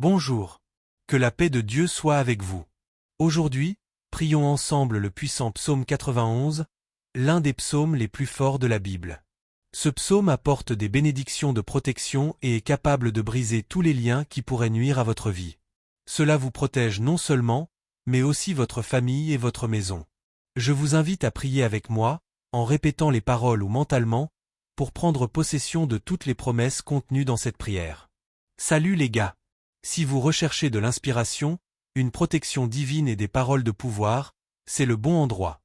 Bonjour. Que la paix de Dieu soit avec vous. Aujourd'hui, prions ensemble le puissant psaume 91, l'un des psaumes les plus forts de la Bible. Ce psaume apporte des bénédictions de protection et est capable de briser tous les liens qui pourraient nuire à votre vie. Cela vous protège non seulement, mais aussi votre famille et votre maison. Je vous invite à prier avec moi, en répétant les paroles ou mentalement, pour prendre possession de toutes les promesses contenues dans cette prière. Salut les gars! Si vous recherchez de l'inspiration, une protection divine et des paroles de pouvoir, c'est le bon endroit.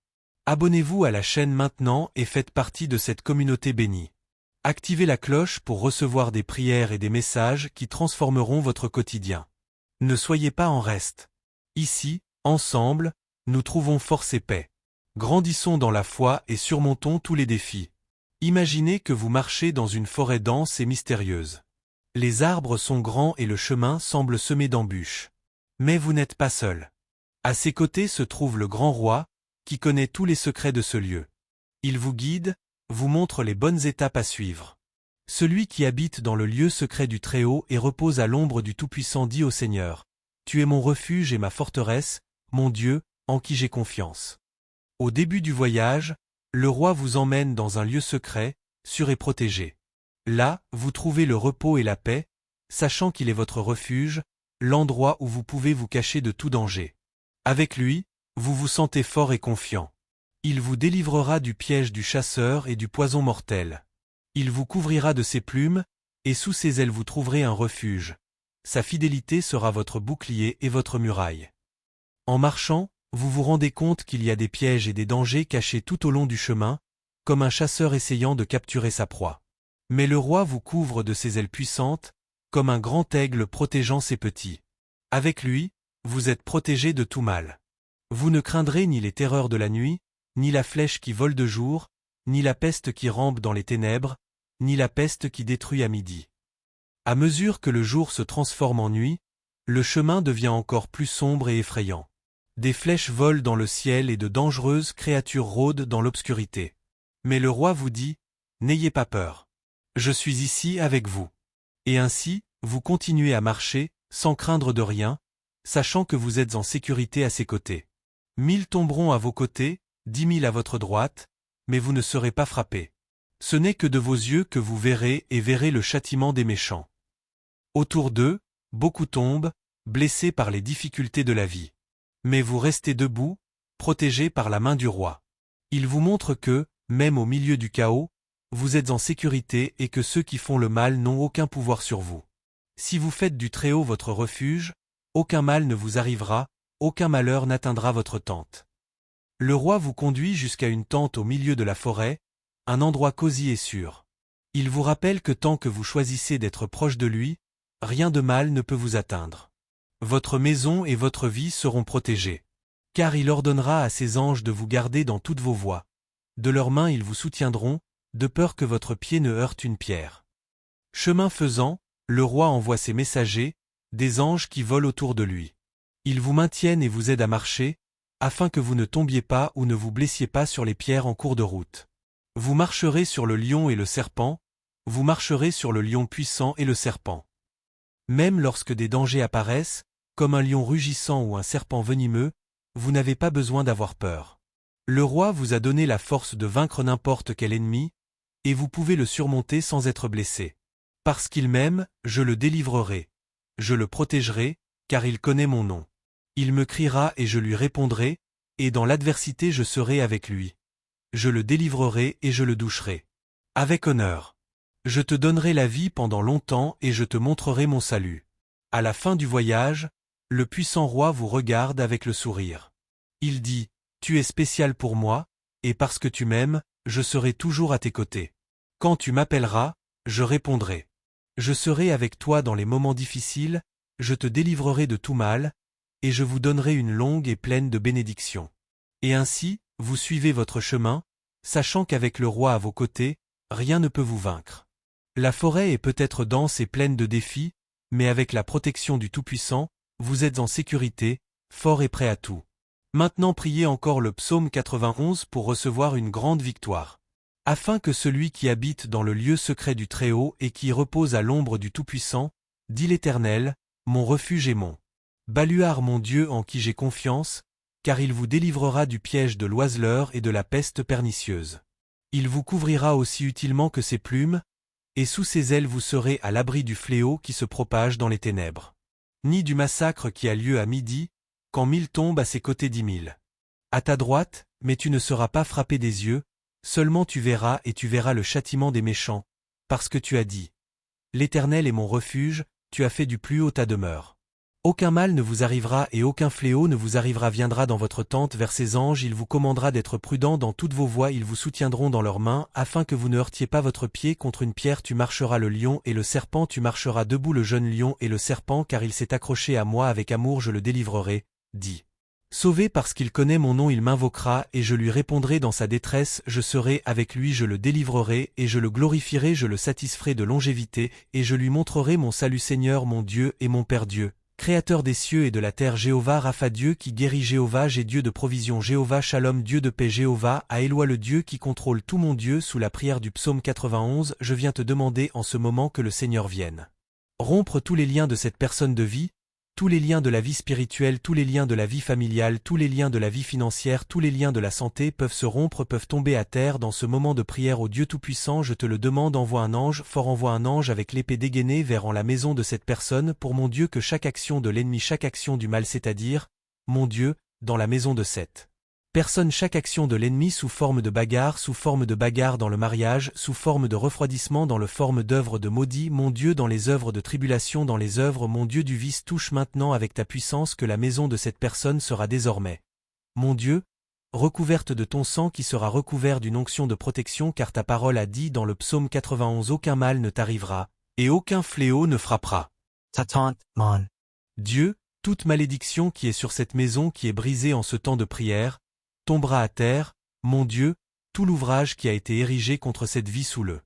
Abonnez-vous à la chaîne maintenant et faites partie de cette communauté bénie. Activez la cloche pour recevoir des prières et des messages qui transformeront votre quotidien. Ne soyez pas en reste. Ici, ensemble, nous trouvons force et paix. Grandissons dans la foi et surmontons tous les défis. Imaginez que vous marchez dans une forêt dense et mystérieuse. Les arbres sont grands et le chemin semble semé d'embûches. Mais vous n'êtes pas seul. À ses côtés se trouve le grand roi, qui connaît tous les secrets de ce lieu. Il vous guide, vous montre les bonnes étapes à suivre. Celui qui habite dans le lieu secret du Très-Haut et repose à l'ombre du Tout-Puissant dit au Seigneur, « Tu es mon refuge et ma forteresse, mon Dieu, en qui j'ai confiance. » Au début du voyage, le roi vous emmène dans un lieu secret, sûr et protégé. Là, vous trouvez le repos et la paix, sachant qu'il est votre refuge, l'endroit où vous pouvez vous cacher de tout danger. Avec lui, vous vous sentez fort et confiant. Il vous délivrera du piège du chasseur et du poison mortel. Il vous couvrira de ses plumes, et sous ses ailes vous trouverez un refuge. Sa fidélité sera votre bouclier et votre muraille. En marchant, vous vous rendez compte qu'il y a des pièges et des dangers cachés tout au long du chemin, comme un chasseur essayant de capturer sa proie. Mais le roi vous couvre de ses ailes puissantes, comme un grand aigle protégeant ses petits. Avec lui, vous êtes protégé de tout mal. Vous ne craindrez ni les terreurs de la nuit, ni la flèche qui vole de jour, ni la peste qui rampe dans les ténèbres, ni la peste qui détruit à midi. À mesure que le jour se transforme en nuit, le chemin devient encore plus sombre et effrayant. Des flèches volent dans le ciel et de dangereuses créatures rôdent dans l'obscurité. Mais le roi vous dit, « N'ayez pas peur. Je suis ici avec vous. » Et ainsi, vous continuez à marcher, sans craindre de rien, sachant que vous êtes en sécurité à ses côtés. 1000 tomberont à vos côtés, 10 000 à votre droite, mais vous ne serez pas frappés. Ce n'est que de vos yeux que vous verrez et verrez le châtiment des méchants. Autour d'eux, beaucoup tombent, blessés par les difficultés de la vie. Mais vous restez debout, protégés par la main du roi. Il vous montre que, même au milieu du chaos, vous êtes en sécurité et que ceux qui font le mal n'ont aucun pouvoir sur vous. Si vous faites du Très-Haut votre refuge, aucun mal ne vous arrivera, aucun malheur n'atteindra votre tente. Le roi vous conduit jusqu'à une tente au milieu de la forêt, un endroit cosy et sûr. Il vous rappelle que tant que vous choisissez d'être proche de lui, rien de mal ne peut vous atteindre. Votre maison et votre vie seront protégées. Car il ordonnera à ses anges de vous garder dans toutes vos voies. De leurs mains ils vous soutiendront, de peur que votre pied ne heurte une pierre. Chemin faisant, le roi envoie ses messagers, des anges qui volent autour de lui. Ils vous maintiennent et vous aident à marcher, afin que vous ne tombiez pas ou ne vous blessiez pas sur les pierres en cours de route. Vous marcherez sur le lion et le serpent, vous marcherez sur le lion puissant et le serpent. Même lorsque des dangers apparaissent, comme un lion rugissant ou un serpent venimeux, vous n'avez pas besoin d'avoir peur. Le roi vous a donné la force de vaincre n'importe quel ennemi, et vous pouvez le surmonter sans être blessé. Parce qu'il m'aime, je le délivrerai. Je le protégerai, car il connaît mon nom. Il me criera et je lui répondrai, et dans l'adversité je serai avec lui. Je le délivrerai et je le doucherai. Avec honneur. Je te donnerai la vie pendant longtemps et je te montrerai mon salut. À la fin du voyage, le puissant roi vous regarde avec le sourire. Il dit, « Tu es spécial pour moi, et parce que tu m'aimes, je serai toujours à tes côtés. Quand tu m'appelleras, je répondrai. Je serai avec toi dans les moments difficiles, je te délivrerai de tout mal, et je vous donnerai une longue et pleine de bénédictions. » Et ainsi, vous suivez votre chemin, sachant qu'avec le roi à vos côtés, rien ne peut vous vaincre. La forêt est peut-être dense et pleine de défis, mais avec la protection du Tout-Puissant, vous êtes en sécurité, fort et prêt à tout. Maintenant priez encore le psaume 91 pour recevoir une grande victoire. Afin que celui qui habite dans le lieu secret du Très-Haut et qui repose à l'ombre du Tout-Puissant, dit l'Éternel, mon refuge et mon baluard, mon Dieu en qui j'ai confiance, car il vous délivrera du piège de l'oiseleur et de la peste pernicieuse. Il vous couvrira aussi utilement que ses plumes, et sous ses ailes vous serez à l'abri du fléau qui se propage dans les ténèbres. Ni du massacre qui a lieu à midi, quand 1000 tombent à ses côtés 10 000. À ta droite, mais tu ne seras pas frappé des yeux, seulement tu verras et tu verras le châtiment des méchants, parce que tu as dit. L'Éternel est mon refuge, tu as fait du plus haut ta demeure. Aucun mal ne vous arrivera et aucun fléau ne vous arrivera viendra dans votre tente vers ses anges, il vous commandera d'être prudent dans toutes vos voies, ils vous soutiendront dans leurs mains, afin que vous ne heurtiez pas votre pied contre une pierre, tu marcheras le lion et le serpent, tu marcheras debout le jeune lion et le serpent, car il s'est accroché à moi avec amour, je le délivrerai, dit. Sauvé parce qu'il connaît mon nom, il m'invoquera, et je lui répondrai dans sa détresse, je serai avec lui, je le délivrerai, et je le glorifierai, je le satisferai de longévité, et je lui montrerai mon salut, Seigneur mon Dieu et mon Père Dieu. Créateur des cieux et de la terre, Jéhovah Rapha, Dieu qui guérit, Jéhovah J'ai, Dieu de provision, Jéhovah Shalom, Dieu de paix, Jéhovah à Éloi, le Dieu qui contrôle tout, mon Dieu. Sous la prière du psaume 91, je viens te demander en ce moment que le Seigneur vienne rompre tous les liens de cette personne de vie, tous les liens de la vie spirituelle, tous les liens de la vie familiale, tous les liens de la vie financière, tous les liens de la santé peuvent se rompre, peuvent tomber à terre dans ce moment de prière. Au Dieu Tout-Puissant, je te le demande, envoie un ange fort, envoie un ange avec l'épée dégainée vers la maison de cette personne, pour mon Dieu que chaque action de l'ennemi, chaque action du mal, c'est-à-dire, mon Dieu, dans la maison de cette personne, chaque action de l'ennemi sous forme de bagarre dans le mariage, sous forme de refroidissement dans le forme d'œuvre de maudit, mon Dieu dans les œuvres de tribulation, dans les œuvres, mon Dieu du vice, touche maintenant avec ta puissance que la maison de cette personne sera désormais, mon Dieu, recouverte de ton sang qui sera recouvert d'une onction de protection, car ta parole a dit dans le psaume 91, aucun mal ne t'arrivera, et aucun fléau ne frappera ta tente, mon Dieu. Toute malédiction qui est sur cette maison qui est brisée en ce temps de prière, tombera à terre, mon Dieu, tout l'ouvrage qui a été érigé contre cette vie sous le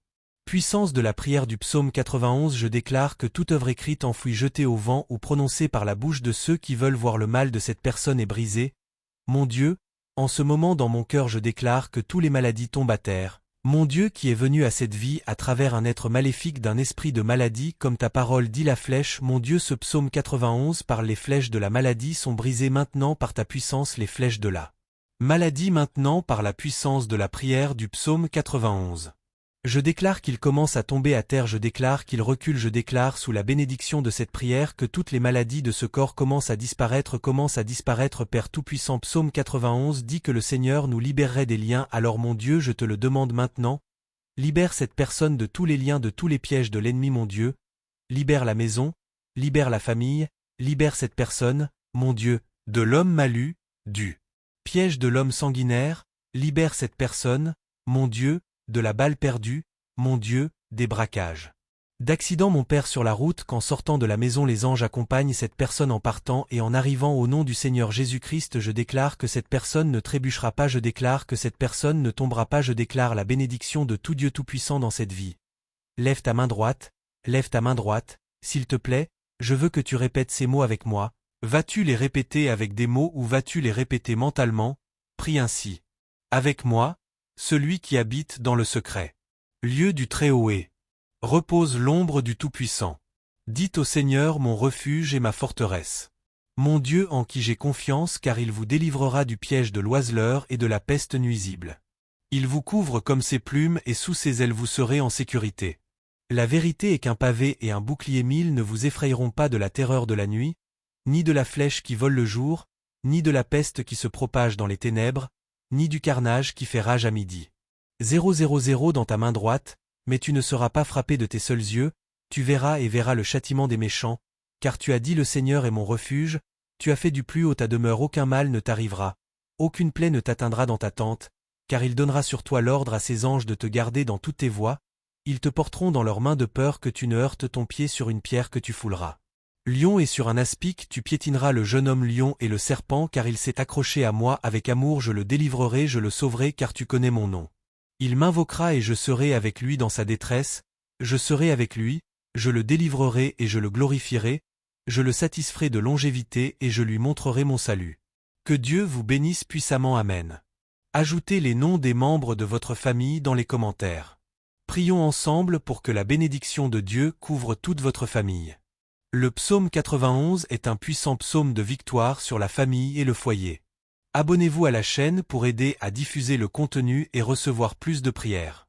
puissance de la prière du psaume 91, je déclare que toute œuvre écrite, enfouie, jetée au vent ou prononcée par la bouche de ceux qui veulent voir le mal de cette personne est brisée. Mon Dieu, en ce moment dans mon cœur je déclare que toutes les maladies tombent à terre. Mon Dieu qui est venu à cette vie à travers un être maléfique d'un esprit de maladie, comme ta parole dit la flèche, mon Dieu, ce psaume 91 par les flèches de la maladie sont brisées maintenant par ta puissance, les flèches de la maladie maintenant par la puissance de la prière du psaume 91. Je déclare qu'il commence à tomber à terre, je déclare qu'il recule, je déclare sous la bénédiction de cette prière que toutes les maladies de ce corps commencent à disparaître, Père Tout-Puissant. Psaume 91 dit que le Seigneur nous libérerait des liens, alors mon Dieu, je te le demande maintenant, libère cette personne de tous les liens, de tous les pièges de l'ennemi, mon Dieu, libère la maison, libère la famille, libère cette personne, mon Dieu, de l'homme malu, du piège de l'homme sanguinaire, libère cette personne, mon Dieu, de la balle perdue, mon Dieu, des braquages. D'accident, mon Père, sur la route, qu'en sortant de la maison les anges accompagnent cette personne en partant et en arrivant. Au nom du Seigneur Jésus-Christ, je déclare que cette personne ne trébuchera pas, je déclare que cette personne ne tombera pas, je déclare la bénédiction de tout Dieu Tout-Puissant dans cette vie. Lève ta main droite, s'il te plaît, je veux que tu répètes ces mots avec moi. Vas-tu les répéter avec des mots ou vas-tu les répéter mentalement? Prie ainsi. Avec moi, celui qui habite dans le secret lieu du Très-Haut et repose l'ombre du Tout-Puissant. Dites au Seigneur mon refuge et ma forteresse. Mon Dieu en qui j'ai confiance, car il vous délivrera du piège de l'oiseleur et de la peste nuisible. Il vous couvre comme ses plumes et sous ses ailes vous serez en sécurité. La vérité est qu'un pavé et un bouclier 1000 ne vous effrayeront pas de la terreur de la nuit, ni de la flèche qui vole le jour, ni de la peste qui se propage dans les ténèbres, ni du carnage qui fait rage à midi. 000 dans ta main droite, mais tu ne seras pas frappé de tes seuls yeux, tu verras et verras le châtiment des méchants, car tu as dit le Seigneur est mon refuge, tu as fait du plus haut ta demeure, aucun mal ne t'arrivera, aucune plaie ne t'atteindra dans ta tente, car il donnera sur toi l'ordre à ses anges de te garder dans toutes tes voies, ils te porteront dans leurs mains de peur que tu ne heurtes ton pied sur une pierre que tu fouleras. Lion et sur un aspic tu piétineras le jeune homme lion et le serpent, car il s'est accroché à moi avec amour, je le délivrerai, je le sauverai, car tu connais mon nom. Il m'invoquera et je serai avec lui dans sa détresse, je serai avec lui, je le délivrerai et je le glorifierai, je le satisferai de longévité et je lui montrerai mon salut. Que Dieu vous bénisse puissamment, Amen. Ajoutez les noms des membres de votre famille dans les commentaires. Prions ensemble pour que la bénédiction de Dieu couvre toute votre famille. Le psaume 91 est un puissant psaume de victoire sur la famille et le foyer. Abonnez-vous à la chaîne pour aider à diffuser le contenu et recevoir plus de prières.